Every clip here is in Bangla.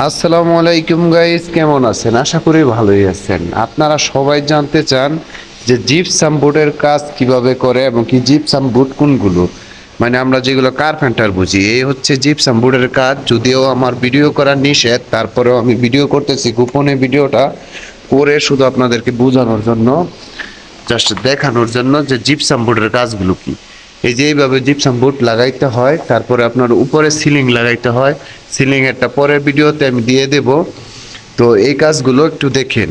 আসসালামু আলাইকুম গাইস, কেমন আছেন? আশা করি ভালোই আছেন। আপনারা সবাই জানতে চান যে জিপসাম বোর্ডের কাজ কিভাবে করে এবং কি জিপসাম বোর্ড কোনগুলো, মানে আমরা যেগুলো কার্পেন্টার বুঝি, এই হচ্ছে জিপসাম বোর্ডের কাজ। যদিও আমার ভিডিও করা নিষেধ, তারপরেও আমি ভিডিও করতেছি, গোপনে ভিডিওটা করে শুধু আপনাদেরকে বোঝানোর জন্য, জাস্ট দেখানোর জন্য যে জিপসাম বোর্ডের কাজগুলো কি। এই যে এইভাবে জিপসাম বোর্ড লাগাইতে হয়, তারপরে আপনার উপরে সিলিং লাগাইতে হয়। সিলিং এরটা পরের ভিডিওতে আমি দিয়ে দেব। তো এই কাজগুলো একটু দেখেন,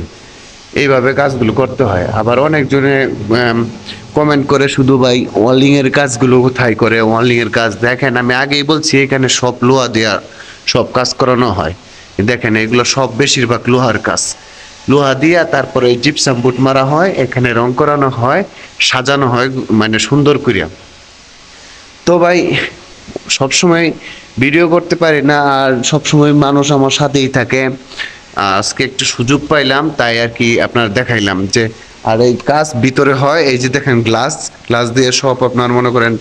এইভাবে কাজগুলো করতে হয়। আবার অনেকজনে কমেন্ট করে শুধু ভাই ওয়ালিং এর কাজগুলো কোথায় করে, ওয়ালিং এর কাজ দেখেন। আমি আগেই বলছি এখানে সব লোহা দেওয়া সব কাজ করানো হয়। দেখেন এগুলো সব বেশিরভাগ লোহার কাজ, লোহা দিয়া তারপরে জিপসাম বুট মারা হয়, এখানে রং করানো হয়, সাজানো হয় মানে সুন্দর করিয়া। তো ভাই সবসময় ভিডিও করতে পারি না, আর সবসময় মানুষ আমার সাথেই থাকে। আজকে একটু সুযোগ পাইলাম তাই আর কি আপনার দেখাইলাম যে। আর এই কাজ ভিতরে হয়, এই যে দেখেন গ্লাস গ্লাস দিয়ে সব আপনার মনে করেন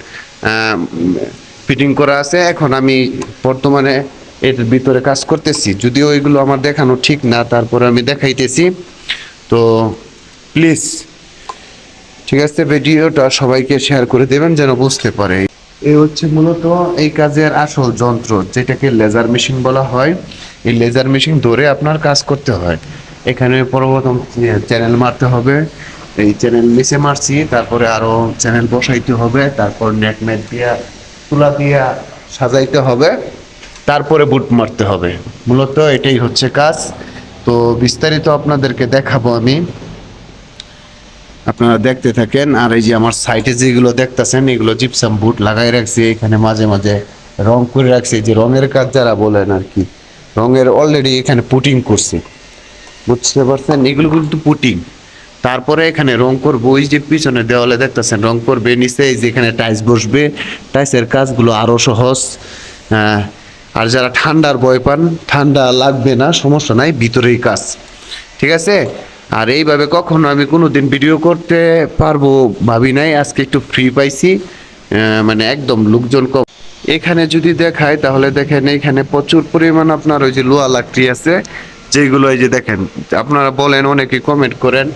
ফিটিং করা আছে। এখন আমি বর্তমানে এর ভিতরে কাজ করতেছি, যদিও এগুলো আমার দেখানো ঠিক না, তারপরে আমি দেখাইতেছি। তো প্লিজ ঠিক আছে, ভিডিওটা সবাইকে শেয়ার করে দেবেন যেন বুঝতে পারে। এই হচ্ছে মূলত এই কাজের আসল যন্ত্র, যেটাকে লেজার মেশিন বলা হয়। এই লেজার মেশিন ধরে আপনার কাজ করতে হয়। এখানে প্রথম চ্যানেল মারতে হবে, এই চ্যানেল নিচে মারছি, তারপরে আরো চ্যানেল বসাইতে হবে, তারপর নেট ম্যাট দিয়া তুলা দিয়া সাজাইতে হবে, তারপরে বুট মারতে হবে। মূলত এটাই হচ্ছে কাজ। তো বিস্তারিত আপনাদেরকে দেখাবো আমি, আপনারা দেখতে থাকেন। আর এই যে আমার সাইটে যেগুলো দেখতেছেন, এগুলো জিপসাম বুট লাগাই রাখছি, এখানে মাঝে মাঝে রং করে রাখছি। যে রঙের কাজ যারা বলেন আর কি, রঙের অলরেডি এখানে পুটিং করছি, বুঝতে পারছেন? এগুলো কিন্তু পুটিং, তারপরে এখানে রং করবো। ওই যে পিছনে দেওয়ালে দেখতেছেন রং করবে, নিচে এই যে এখানে টাইলস বসবে। টাইলসের কাজগুলো আরো সহজ। আর যারা ঠান্ডার ভয় পান, ঠান্ডা লাগবে না, সমস্যা নাই, ভিতরেই কাজ, ঠিক আছে। আর এইভাবে কখনো আমি কোনো দিন ভিডিও করতে পারবো ভাবি নাই, আজকে একটু ফ্রি পাইছি, মানে একদম লোকজন কম। এখানে যদি দেখায় তাহলে দেখেন এখানে প্রচুর পরিমাণ আপনার ওই যে লোহা লাকড়ি আছে, যেগুলো এই যে দেখেন। আপনারা বলেন, অনেকে কমেন্ট করেন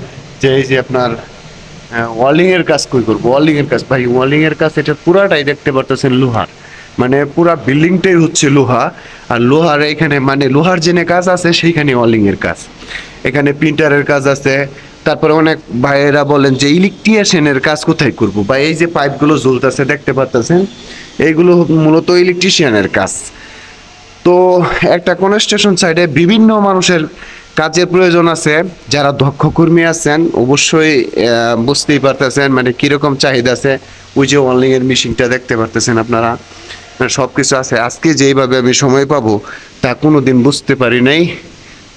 যে এই যে আপনার ওয়ালিং এর কাজ কই করবো, ওয়ালিং এর কাজ। ভাই ওয়ালিং এর কাজ এটা পুরাটাই দেখতে পারতেছেন লোহার, মানে পুরা বিল্ডিংটাই হচ্ছে লোহা। আর লোহার এখানে মানে লোহার জেনে কাজ আছে, সেইখানে ওয়ালিং এর কাজ। এখানে প্রিন্টারের কাজ আছে। তারপরে অনেক ভাইয়েরা বলেন যে ইলেকট্রিশিয়ানের কাজ কোথায় করব, বা এই যে পাইপগুলো ঝুলতেছে দেখতে পাচ্ছেন, এইগুলো মূলত ইলেকট্রিশিয়ানের কাজ। তো একটা কনস্ট্রাকশন সাইডে বিভিন্ন মানুষের কাজের প্রয়োজন আছে। যারা দক্ষ কর্মী আছেন অবশ্যই বুঝতেই পারতেছেন মানে কিরকম চাহিদা আছে। ওই যে ওয়ালিং এর মেশিনটা দেখতে পারতেছেন আপনারা, সব কিছু আছে। আজকে যেইভাবে আমি সময় পাবো তা কোনো দিন বুঝতে পারি নাই।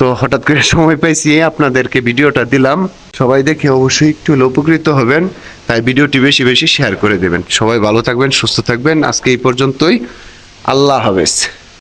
তো হঠাৎ করে সময় পাইছি, আপনাদেরকে ভিডিওটা দিলাম। সবাই দেখে অবশ্যই একটু উপকৃত হবেন, তাই ভিডিওটি বেশি বেশি শেয়ার করে দেবেন। সবাই ভালো থাকবেন, সুস্থ থাকবেন। আজকে এই পর্যন্তই, আল্লাহ হাফেজ।